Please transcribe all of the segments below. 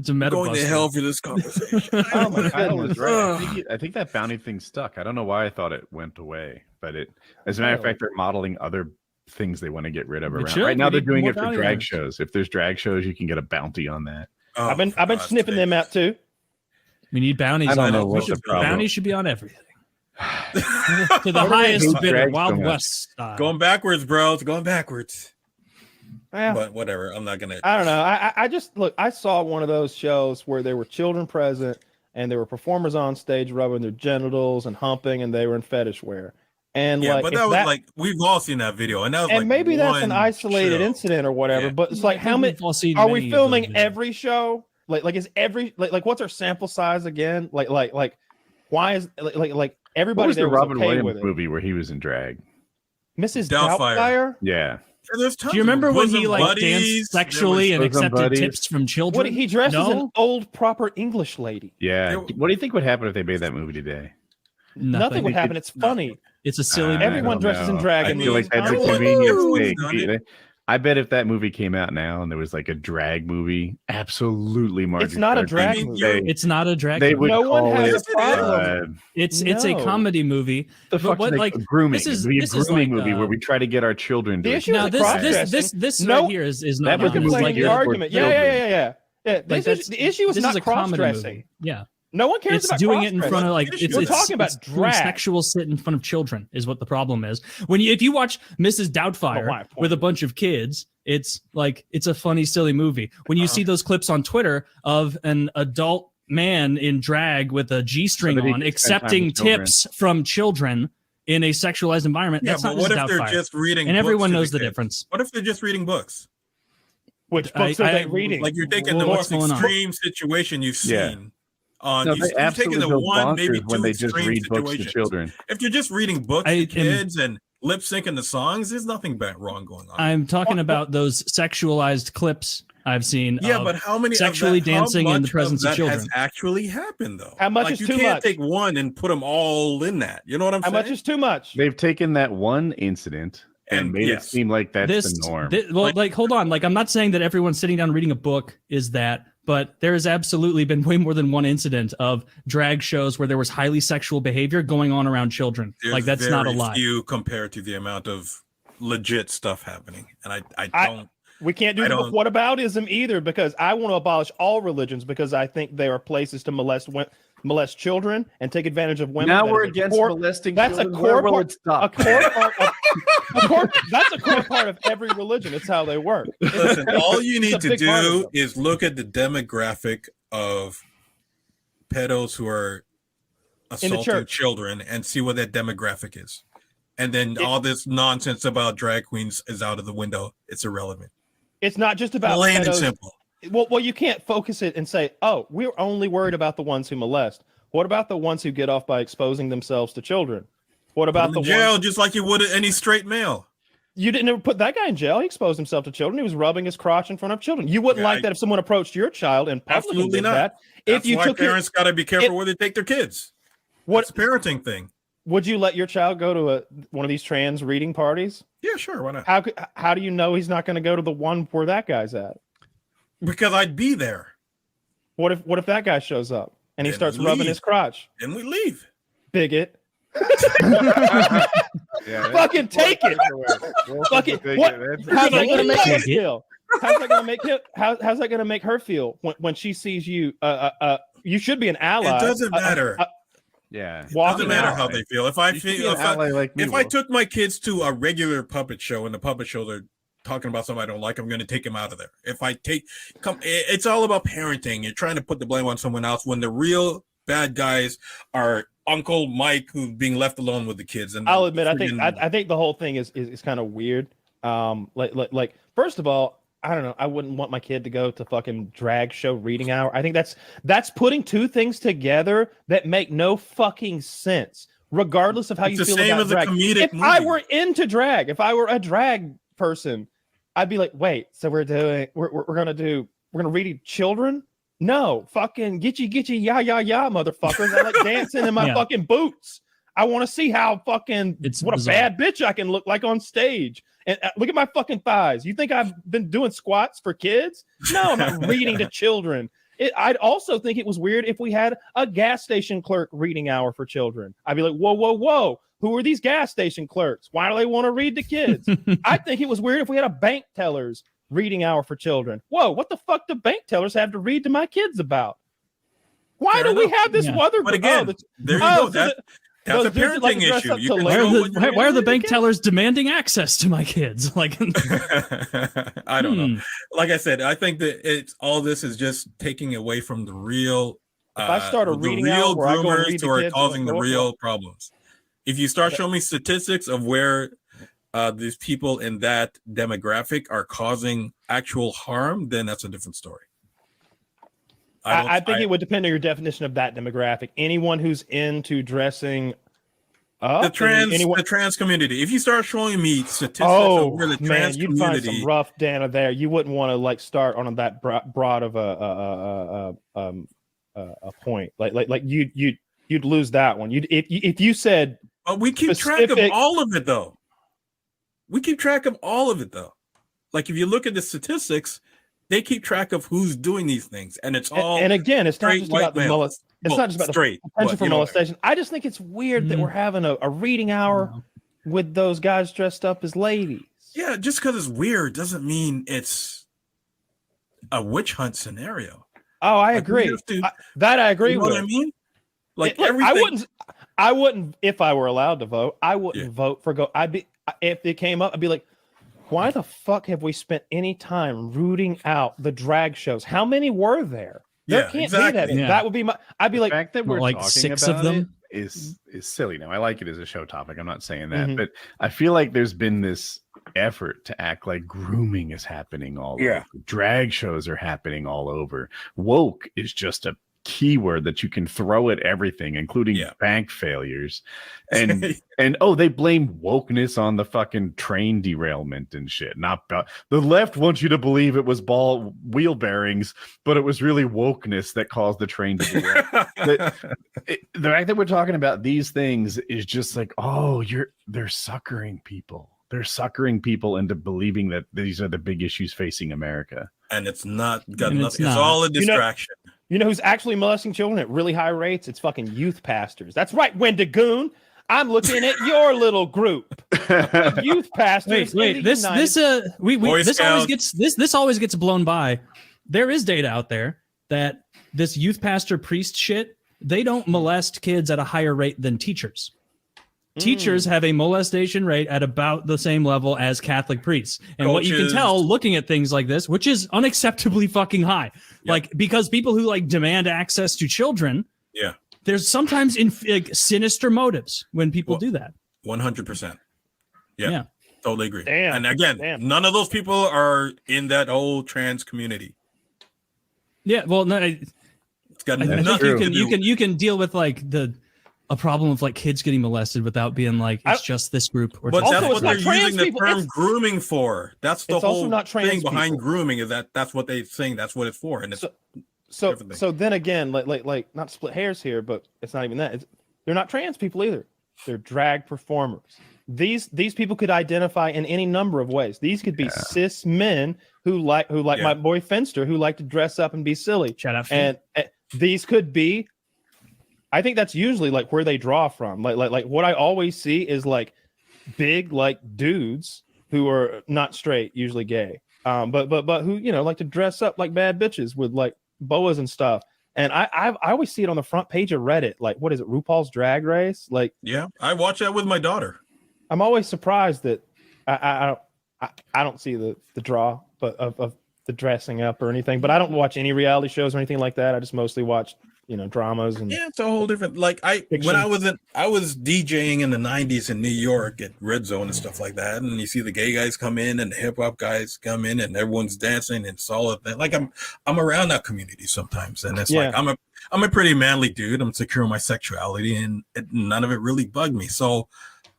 It's a meta going to buster. hell for this conversation. Oh my goodness. I think that bounty thing stuck. I don't know why I thought it went away, but as a matter of fact, they're modeling other things they want to get rid of around. Right now, they're doing it for drag shows. If there's drag shows, you can get a bounty on that. Oh, I've been sniffing them out too. We need bounties. I don't know what the problem. Bounties should be on everything. To the highest bidder, Wild West style. Going backwards, bro. It's going backwards. Yeah. But whatever. I'm not gonna. I don't know. I just look. I saw one of those shows where there were children present and there were performers on stage rubbing their genitals and humping, and they were in fetish wear. And yeah, but that was like we've all seen that video, and that was and like maybe that's an isolated incident or whatever. Yeah. But it's like, how many are we filming every show? Like is every like what's our sample size again? Like why is like everybody what was there the was Robin okay Williams with it? movie where he was in drag? Mrs. Doubtfire? Yeah. Do you remember when he like danced sexually and accepted tips from children? What, he dressed as an old proper English lady. Yeah. What do you think would happen if they made that movie today? Nothing would happen. It's funny. It's a silly movie. Everyone dresses in drag. I feel like that's a convenient thing. I bet if that movie came out now and there was like a drag movie, absolutely Margie. It's not a drag movie. It's not a drag movie. No one has a problem. It's a comedy movie. The fuck like grooming. This is a grooming movie where we try to get our children to. The issue now this right here is not. That was like your argument. Yeah. The issue is not cross-dressing. Yeah. No one cares about doing it in front of like we're talking about drag. Sexual sit in front of children is what the problem is. If you watch Mrs. Doubtfire with a bunch of kids, it's like it's a funny, silly movie. When you see those clips on Twitter of an adult man in drag with a G-string on accepting tips from children in a sexualized environment, that's not what Mrs. if they're Doubtfire. just reading and books everyone to knows the kids? difference. What if they're just reading books? Which books are they reading? Like you're taking the most extreme situation you've seen. You're taking the one, maybe two when they just read books to children. If you're just reading books to kids and lip syncing the songs, there's nothing wrong going on. I'm talking about those sexualized clips I've seen. Yeah, but how many sexually dancing in the presence of children has actually happened though? How much is too much? You can't take one and put them all in that. You know what I'm saying? How much is too much? They've taken that one incident and made it seem like that's the norm. Hold on. Like, I'm not saying that everyone sitting down reading a book is that, but there has absolutely been way more than one incident of drag shows where there was highly sexual behavior going on around children. Like, that's not a lie. Few compared to the amount of legit stuff happening, and I don't. We can't do the whataboutism either, because I want to abolish all religions because I think they are places to molest children and take advantage of women. Now we're against molesting children. That's a core part. That's a core part of every religion. It's how they work. Listen, all you need to do is look at the demographic of pedos who are assaulting children and see what that demographic is. And then all this nonsense about drag queens is out of the window. It's irrelevant. It's not just about plain pedos. and simple. Well, you can't focus it and say, "Oh, we're only worried about the ones who molest." What about the ones who get off by exposing themselves to children? What about the jail, just like you would any straight male? You didn't put that guy in jail. He exposed himself to children. He was rubbing his crotch in front of children. You wouldn't like that if someone approached your child in public. Absolutely not. That. That's why parents got to be careful where they take their kids. What's a parenting thing? Would you let your child go to one of these trans reading parties? Yeah, sure. Why not? How do you know he's not going to go to the one where that guy's at? Because I'd be there. What if that guy shows up and he starts rubbing his crotch? And we leave. Bigot. Fucking take it. Fucking what? How's that going to make him feel? How's that going to make him? How's that going to make her feel when she sees you? You should be an ally. It doesn't matter. Yeah, it doesn't matter how they feel. If I took my kids to a regular puppet show and the puppet shows are talking about something I don't like, I'm going to take them out of there. It's all about parenting. You're trying to put the blame on someone else when the real bad guys are Uncle Mike who's being left alone with the kids. And I'll admit, I think the whole thing is kind of weird. Like first of all, I don't know. I wouldn't want my kid to go to fucking drag show reading hour. I think that's putting two things together that make no fucking sense, regardless of how you feel about drag. If I were into drag, if I were a drag person, I'd be like, wait, so we're gonna read children? No, fucking gitchy ya motherfuckers. I like dancing in my fucking boots. I want to see how fucking what bizarre. A bad bitch I can look like on stage. And look at my fucking thighs. You think I've been doing squats for kids? No, I'm not reading to children. I'd also think it was weird if we had a gas station clerk reading hour for children. I'd be like, whoa. Who are these gas station clerks? Why do they want to read to kids? I think it was weird if we had a bank teller's reading hour for children. Whoa, what the fuck do bank tellers have to read to my kids about? Why do we have this other? But again, there you go. That's a parenting issue. Why are the bank tellers demanding access to my kids? Like, I don't know. Like I said, I think that all this is just taking away from the real. If I start a reading real where groomers who are causing the real problems. If you start showing me statistics of where these people in that demographic are causing actual harm, then that's a different story. I think it would depend on your definition of that demographic. Anyone who's into dressing up, the trans community. If you start showing me statistics of where the trans you'd community, find some rough data there. You wouldn't want to like start on that broad of a point. Like you'd lose that one. If you said. But we keep track of all of it, though. Like, if you look at the statistics, they keep track of who's doing these things, and it's all. And again, it's not just about the molestation. It's not just about straight the potential for molestation. I just think it's weird that we're having a reading hour with those guys dressed up as ladies. Yeah, just because it's weird doesn't mean it's a witch hunt scenario. Oh, I agree. I agree with. What I mean? Like everything. I wouldn't, if I were allowed to vote, I wouldn't vote for if it came up, I'd be like, why the fuck have we spent any time rooting out the drag shows? How many were there? There can't be that. Yeah. That would be I'd be the like, fact that we're like talking 6 about of them is silly. Now, I like it as a show topic. I'm not saying that, but I feel like there's been this effort to act like grooming is happening all over. Drag shows are happening all over. Woke is just a keyword that you can throw at everything, including bank failures, and they blame wokeness on the fucking train derailment and shit. Not the left wants you to believe it was wheel bearings, but it was really wokeness that caused the train to derail. The fact that we're talking about these things is just like, they're suckering people. They're suckering people into believing that these are the big issues facing America, and it's not got nothing. It's all a distraction. You know who's actually molesting children at really high rates? It's fucking youth pastors. That's right, Wendigoon. I'm looking at your little group. Youth pastors. Wait. This always gets blown by. There is data out there that this youth pastor priest shit, they don't molest kids at a higher rate than teachers. Teachers have a molestation rate at about the same level as Catholic priests. And what you can tell looking at things like this, which is unacceptably fucking high, like because people who like demand access to children, there's sometimes sinister motives when people do that. 100%. Yeah, totally agree. Damn. And again, none of those people are in that old trans community. Yeah, well, no, it's got nothing. You can deal with like a problem of like kids getting molested without being like it's just this group. But that's what they're using the term grooming for. That's the whole thing behind grooming is that's what they're saying. That's what it's for. And it's so then again, like not to split hairs here, but it's not even that. They're not trans people either. They're drag performers. These people could identify in any number of ways. These could be cis men who like my boy Finster, who like to dress up and be silly. Shout out. And these could be. I think that's usually like where they draw from. Like what I always see is like big like dudes who are not straight, usually gay, but who like to dress up like bad bitches with like boas and stuff. And I always see it on the front page of Reddit. Like, what is it, RuPaul's Drag Race? Like, I watch that with my daughter. I'm always surprised that I don't see the draw, but of the dressing up or anything. But I don't watch any reality shows or anything like that. I just mostly watch dramas and it's a whole different when I was DJing in the 90s in New York at Red Zone and stuff like that, and you see the gay guys come in and the hip hop guys come in and everyone's dancing and solid. Like I'm around that community sometimes, and it's like I'm a pretty manly dude. I'm secure in my sexuality, and none of it really bugged me. So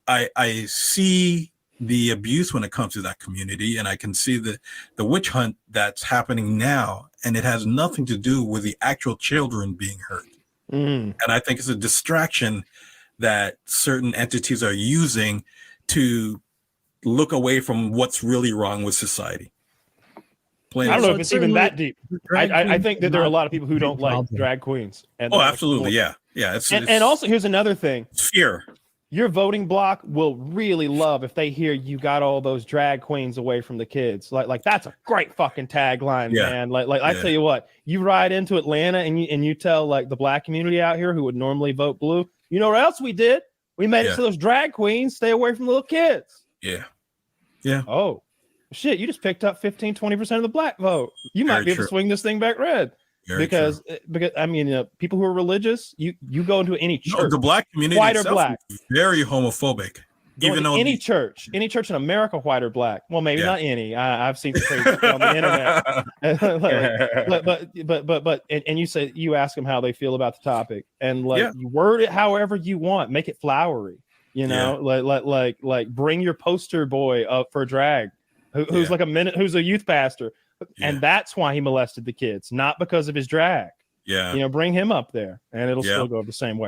I see the abuse when it comes to that community, and I can see the witch hunt that's happening now, and it has nothing to do with the actual children being hurt. And I think it's a distraction that certain entities are using to look away from what's really wrong with society. I don't know if it's even that deep. I think that there are a lot of people who don't like drag queens. And absolutely, yeah. And also, here's another thing. Fear. Your voting block will really love if they hear you got all those drag queens away from the kids. Like that's a great fucking tagline, man. I tell you what, you ride into Atlanta and you tell like the black community out here who would normally vote blue, you know what else we did? We made it so those drag queens stay away from the little kids. Yeah. Oh, shit, you just picked up 15-20% of the black vote. You might be able to swing this thing back red. Because I mean, people who are religious, you go into any church. No, the black community white or black, is very homophobic. Even though any church in America, white or black. Well, maybe not any. I've seen crazy on the internet. but you say you ask them how they feel about the topic, and you word it however you want. Make it flowery. You know, like bring your poster boy up for drag, who's like who's a youth pastor. And that's why he molested the kids, not because of his drag. Yeah. Bring him up there and it'll still go the same way.